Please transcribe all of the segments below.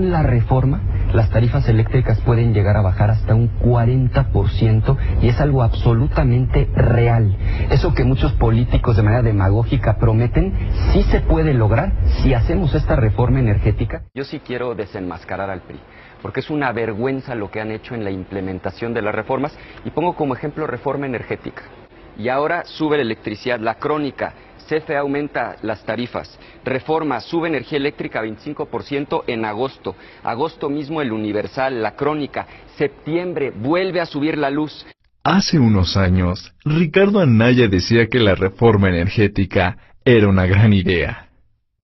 con la reforma, las tarifas eléctricas pueden llegar a bajar hasta un 40% y es algo absolutamente real. Eso que muchos políticos de manera demagógica prometen, sí se puede lograr si hacemos esta reforma energética. Yo sí quiero desenmascarar al PRI, porque es una vergüenza lo que han hecho en la implementación de las reformas, y pongo como ejemplo reforma energética. Y ahora sube la electricidad, la crónica, CFE aumenta las tarifas, reforma, sube energía eléctrica 25% en agosto, agosto mismo el Universal, la crónica, septiembre vuelve a subir la luz. Hace unos años, Ricardo Anaya decía que la reforma energética era una gran idea.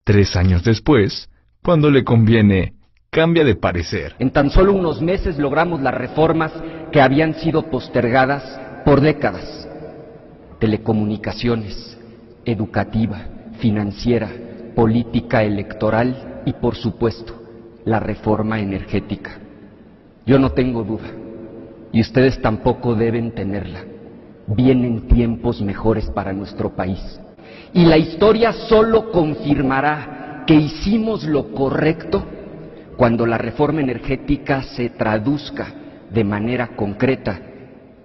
3 años después, cuando le conviene, cambia de parecer. En tan solo unos meses logramos las reformas que habían sido postergadas por décadas. Telecomunicaciones, educativa, financiera, política electoral y, por supuesto, la reforma energética. Yo no tengo duda, y ustedes tampoco deben tenerla. Vienen tiempos mejores para nuestro país. Y la historia solo confirmará que hicimos lo correcto cuando la reforma energética se traduzca de manera concreta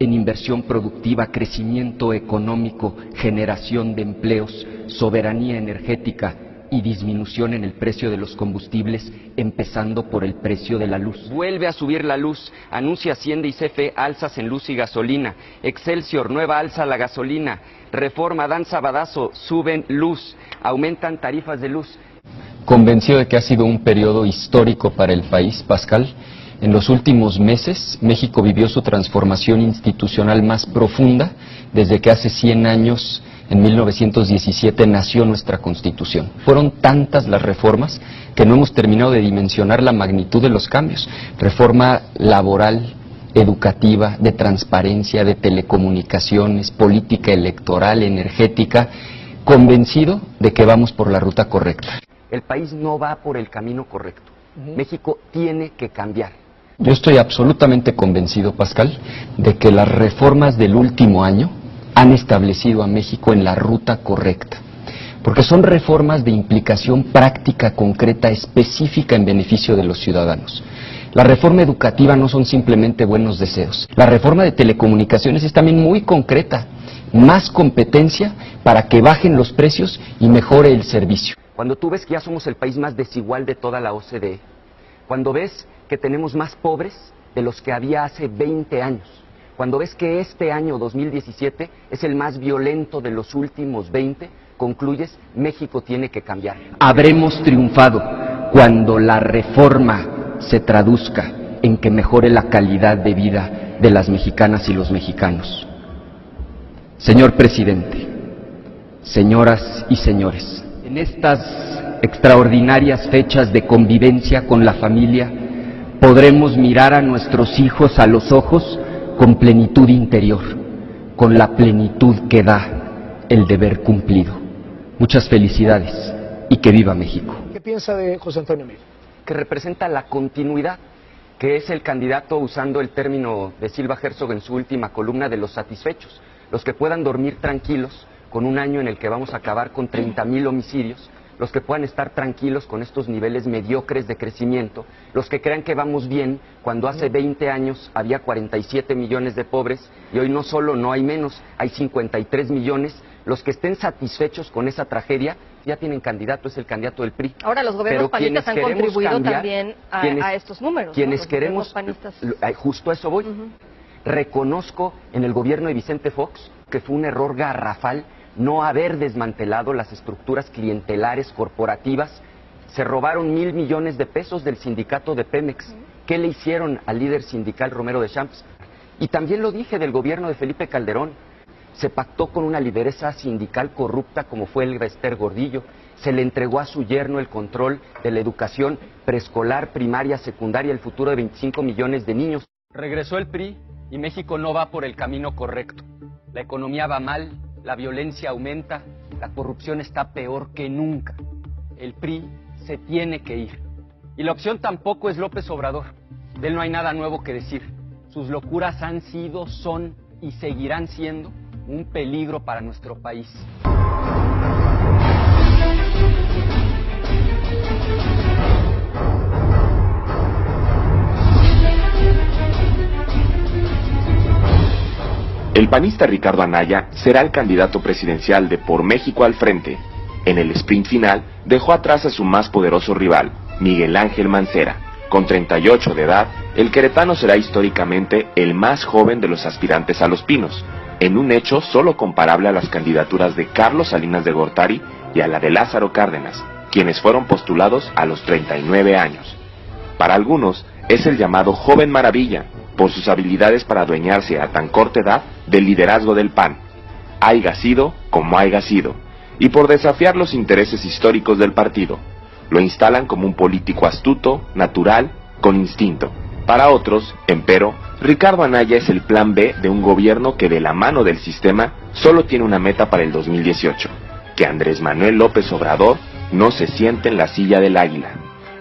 en inversión productiva, crecimiento económico, generación de empleos, soberanía energética y disminución en el precio de los combustibles, empezando por el precio de la luz. Vuelve a subir la luz, anuncia Hacienda y CFE alzas en luz y gasolina, Excelsior, nueva alza a la gasolina, reforma dan sabadazo, suben luz, aumentan tarifas de luz. Convencido de que ha sido un periodo histórico para el país, Pascal, en los últimos meses, México vivió su transformación institucional más profunda desde que hace 100 años, en 1917, nació nuestra Constitución. Fueron tantas las reformas que no hemos terminado de dimensionar la magnitud de los cambios. Reforma laboral, educativa, de transparencia, de telecomunicaciones, política electoral, energética, convencido de que vamos por la ruta correcta. El país no va por el camino correcto. México tiene que cambiar. Yo estoy absolutamente convencido, Pascal, de que las reformas del último año han establecido a México en la ruta correcta, porque son reformas de implicación práctica, concreta, específica en beneficio de los ciudadanos. La reforma educativa no son simplemente buenos deseos. La reforma de telecomunicaciones es también muy concreta, más competencia para que bajen los precios y mejore el servicio. Cuando tú ves que ya somos el país más desigual de toda la OCDE, cuando ves que tenemos más pobres de los que había hace 20 años, cuando ves que este año 2017 es el más violento de los últimos 20, concluyes, México tiene que cambiar. Habremos triunfado cuando la reforma se traduzca en que mejore la calidad de vida de las mexicanas y los mexicanos. Señor presidente, señoras y señores, en estas extraordinarias fechas de convivencia con la familia, podremos mirar a nuestros hijos a los ojos con plenitud interior, con la plenitud que da el deber cumplido. Muchas felicidades y que viva México. ¿Qué piensa de José Antonio Meade? Que representa la continuidad, que es el candidato, usando el término de Silva Herzog en su última columna, de los satisfechos, los que puedan dormir tranquilos con un año en el que vamos a acabar con 30,000 homicidios, los que puedan estar tranquilos con estos niveles mediocres de crecimiento, los que crean que vamos bien cuando hace 20 años había 47 millones de pobres y hoy no solo no hay menos, hay 53 millones, los que estén satisfechos con esa tragedia ya tienen candidato, es el candidato del PRI. Ahora los gobiernos panistas han contribuido cambiar, también a estos números. Quienes ¿no? queremos, justo a eso voy, reconozco en el gobierno de Vicente Fox que fue un error garrafal no haber desmantelado las estructuras clientelares corporativas. Se robaron 1,000 millones de pesos del sindicato de Pemex. ¿Qué le hicieron al líder sindical Romero de Champs? Y también lo dije del gobierno de Felipe Calderón. Se pactó con una lideresa sindical corrupta como fue Elba Ester Gordillo. Se le entregó a su yerno el control de la educación preescolar, primaria, secundaria, el futuro de 25 millones de niños. Regresó el PRI y México no va por el camino correcto. La economía va mal, la violencia aumenta, la corrupción está peor que nunca. El PRI se tiene que ir. Y la opción tampoco es López Obrador. De él no hay nada nuevo que decir. Sus locuras han sido, son y seguirán siendo un peligro para nuestro país. panista Ricardo Anaya será el candidato presidencial de Por México al Frente. En el sprint final dejó atrás a su más poderoso rival, Miguel Ángel Mancera. Con 38 de edad, el queretano será históricamente el más joven de los aspirantes a Los Pinos, en un hecho solo comparable a las candidaturas de Carlos Salinas de Gortari y a la de Lázaro Cárdenas, quienes fueron postulados a los 39 años. Para algunos, es el llamado Joven Maravilla, por sus habilidades para adueñarse a tan corta edad del liderazgo del PAN, haiga sido como haiga sido, y por desafiar los intereses históricos del partido. Lo instalan como un político astuto, natural, con instinto. Para otros, empero, Ricardo Anaya es el plan B de un gobierno que de la mano del sistema solo tiene una meta para el 2018, que Andrés Manuel López Obrador no se siente en la silla del águila.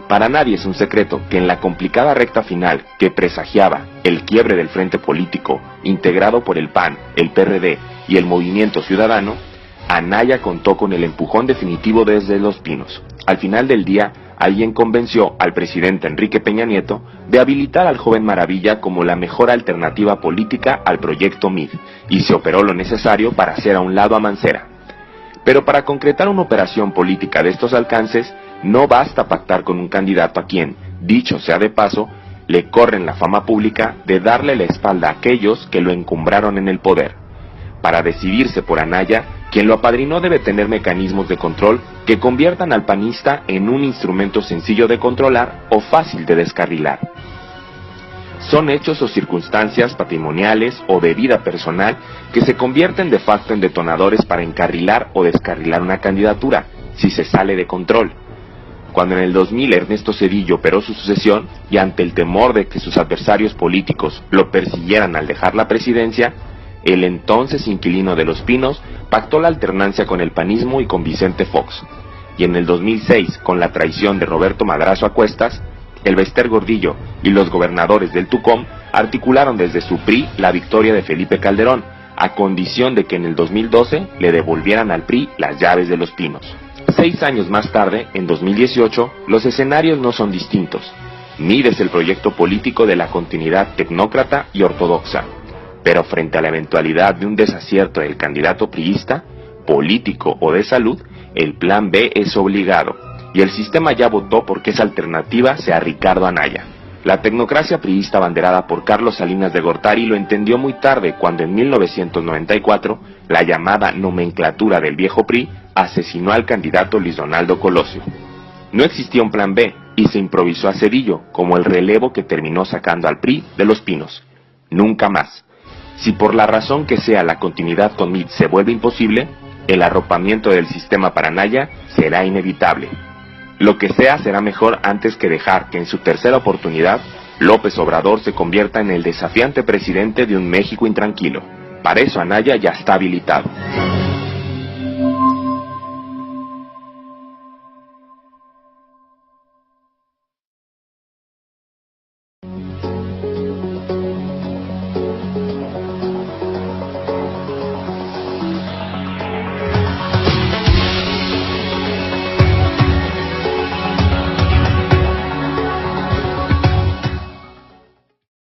Para nadie es un secreto que en la complicada recta final que presagiaba el quiebre del frente político integrado por el PAN, el PRD y el Movimiento Ciudadano, Anaya contó con el empujón definitivo desde Los Pinos. Al final del día, alguien convenció al presidente Enrique Peña Nieto de habilitar al Joven Maravilla como la mejor alternativa política al proyecto MID, y se operó lo necesario para hacer a un lado a Mancera. Pero para concretar una operación política de estos alcances, no basta pactar con un candidato a quien, dicho sea de paso, le corren la fama pública de darle la espalda a aquellos que lo encumbraron en el poder. Para decidirse por Anaya, quien lo apadrinó debe tener mecanismos de control que conviertan al panista en un instrumento sencillo de controlar o fácil de descarrilar. Son hechos o circunstancias patrimoniales o de vida personal que se convierten de facto en detonadores para encarrilar o descarrilar una candidatura, si se sale de control. Cuando en el 2000 Ernesto Zedillo operó su sucesión y ante el temor de que sus adversarios políticos lo persiguieran al dejar la presidencia, el entonces inquilino de Los Pinos pactó la alternancia con el panismo y con Vicente Fox. Y en el 2006, con la traición de Roberto Madrazo a cuestas, el Bester Gordillo y los gobernadores del Tucumán articularon desde su PRI la victoria de Felipe Calderón, a condición de que en el 2012 le devolvieran al PRI las llaves de Los Pinos. 6 años más tarde, en 2018, los escenarios no son distintos. MID es el proyecto político de la continuidad tecnócrata y ortodoxa. Pero frente a la eventualidad de un desacierto del candidato priista, político o de salud, el plan B es obligado, y el sistema ya votó porque esa alternativa sea Ricardo Anaya. La tecnocracia priista abanderada por Carlos Salinas de Gortari lo entendió muy tarde cuando en 1994 la llamada nomenclatura del viejo PRI asesinó al candidato Luis Donaldo Colosio. No existía un plan B y se improvisó a Zedillo como el relevo que terminó sacando al PRI de Los Pinos. Nunca más. Si por la razón que sea la continuidad con MID se vuelve imposible, el arropamiento del sistema para Anaya será inevitable. Lo que sea será mejor antes que dejar que en su tercera oportunidad López Obrador se convierta en el desafiante presidente de un México intranquilo. Para eso Anaya ya está habilitado.